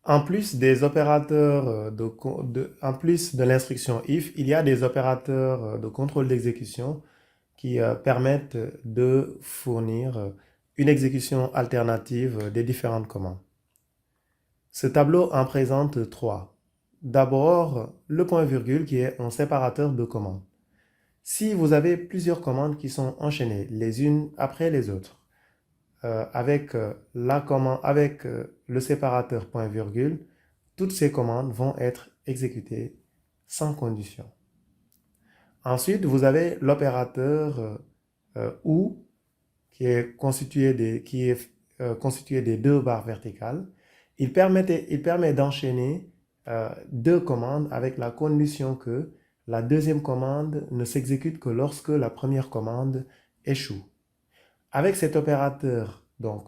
En plus des opérateurs en plus de l'instruction if, il y a des opérateurs de contrôle d'exécution qui permettent de fournir une exécution alternative des différentes commandes. Ce tableau en présente trois. D'abord, le point virgule qui est un séparateur de commandes. Si vous avez plusieurs commandes qui sont enchaînées les unes après les autres, avec le séparateur point virgule, toutes ces commandes vont être exécutées sans condition. Ensuite, vous avez l'opérateur OU qui est constitué des deux barres verticales. Il permet d'enchaîner deux commandes avec la condition que la deuxième commande ne s'exécute que lorsque la première commande échoue. Avec cet opérateur, donc,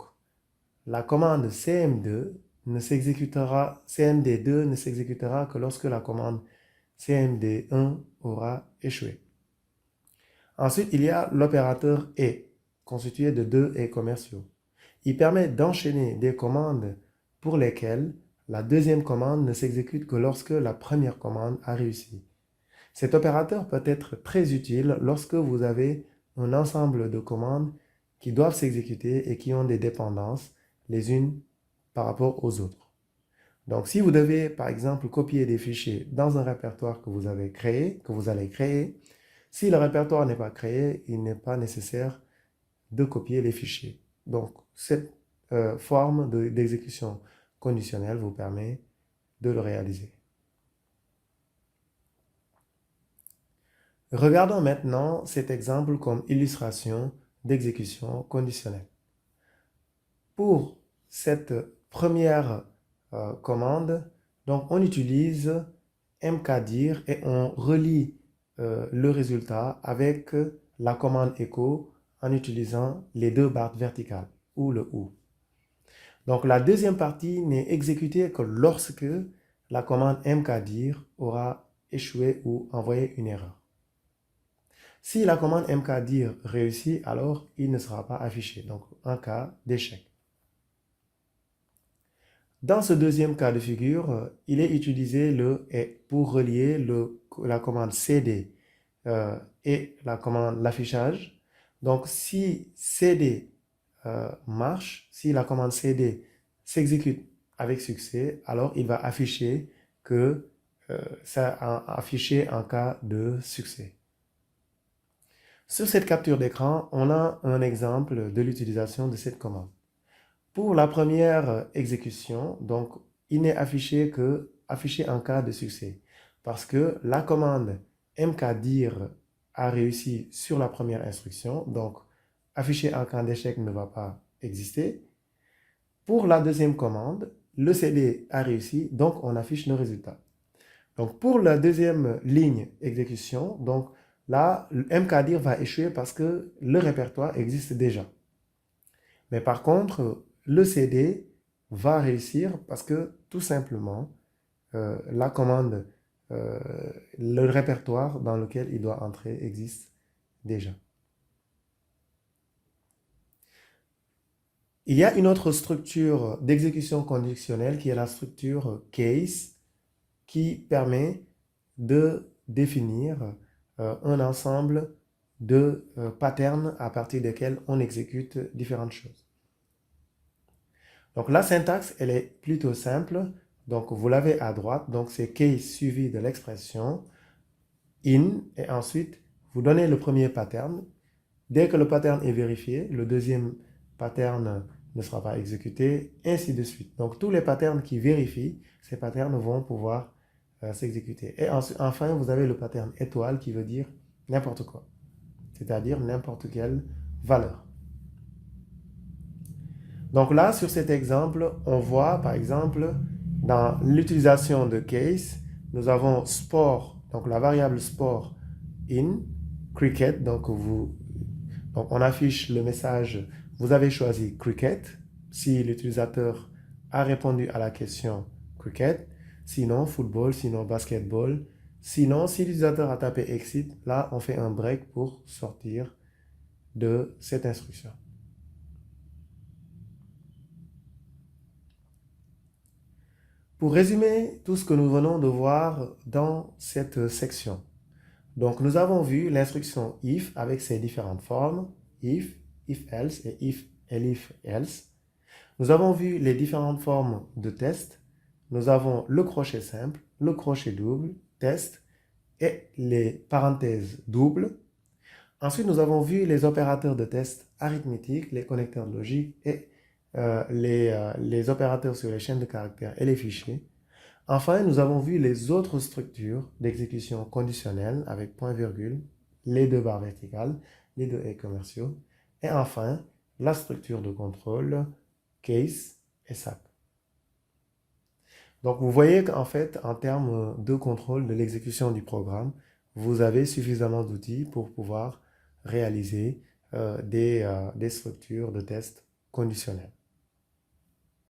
la commande CMD2 ne s'exécutera que lorsque la commande CMD1 aura échoué. Ensuite, il y a l'opérateur et, constitué de deux et commerciaux. Il permet d'enchaîner des commandes pour lesquelles la deuxième commande ne s'exécute que lorsque la première commande a réussi. Cet opérateur peut être très utile lorsque vous avez un ensemble de commandes qui doivent s'exécuter et qui ont des dépendances les unes par rapport aux autres. Donc, si vous devez, par exemple, copier des fichiers dans un répertoire que vous allez créer, si le répertoire n'est pas créé, il n'est pas nécessaire de copier les fichiers. Donc, cette forme d'exécution conditionnelle vous permet de le réaliser. Regardons maintenant cet exemple comme illustration d'exécution conditionnelle. Pour cette première commande, donc on utilise mkdir et on relie le résultat avec la commande echo en utilisant les deux barres verticales ou le OU. Donc la deuxième partie n'est exécutée que lorsque la commande mkdir aura échoué ou envoyé une erreur. Si la commande mkdir réussit, alors il ne sera pas affiché, donc un cas d'échec. Dans ce deuxième cas de figure, il est utilisé le et pour relier la commande cd et la commande l'affichage. Donc si cd marche, si la commande cd s'exécute avec succès, alors il va afficher que ça a affiché en cas de succès. Sur cette capture d'écran, on a un exemple de l'utilisation de cette commande. Pour la première exécution, donc, il n'est affiché que affiché en cas de succès parce que la commande mkdir a réussi sur la première instruction, donc affiché en cas d'échec ne va pas exister. Pour la deuxième commande, le cd a réussi, donc on affiche le résultat. Donc pour la deuxième ligne exécution, donc là, le mkdir va échouer parce que le répertoire existe déjà. Mais par contre, le CD va réussir parce que tout simplement, la commande, le répertoire dans lequel il doit entrer existe déjà. Il y a une autre structure d'exécution conditionnelle qui est la structure case qui permet de définir un ensemble de patterns à partir desquels on exécute différentes choses. Donc la syntaxe, elle est plutôt simple. Donc vous l'avez à droite. Donc c'est case suivi de l'expression in et ensuite vous donnez le premier pattern. Dès que le pattern est vérifié, le deuxième pattern ne sera pas exécuté, ainsi de suite. Donc tous les patterns qui vérifient, ces patterns vont pouvoir s'exécuter. Et enfin, vous avez le pattern étoile qui veut dire n'importe quoi, c'est-à-dire n'importe quelle valeur. Donc là, sur cet exemple, on voit par exemple dans l'utilisation de case, nous avons sport, donc la variable sport in, cricket, donc on affiche le message, vous avez choisi cricket, si l'utilisateur a répondu à la question cricket, sinon football, sinon basketball, sinon si l'utilisateur a tapé exit, là on fait un break pour sortir de cette instruction. Pour résumer tout ce que nous venons de voir dans cette section, donc nous avons vu l'instruction if avec ses différentes formes, if else et if else. Nous avons vu les différentes formes de test. Nous avons le crochet simple, le crochet double, test et les parenthèses doubles. Ensuite, nous avons vu les opérateurs de test arithmétiques, les connecteurs de logique et les opérateurs sur les chaînes de caractères et les fichiers. Enfin, nous avons vu les autres structures d'exécution conditionnelle avec point-virgule, les deux barres verticales, les deux et commerciaux. Et enfin, la structure de contrôle, case et SAP. Donc, vous voyez qu'en fait, en termes de contrôle de l'exécution du programme, vous avez suffisamment d'outils pour pouvoir réaliser des structures de test conditionnelles.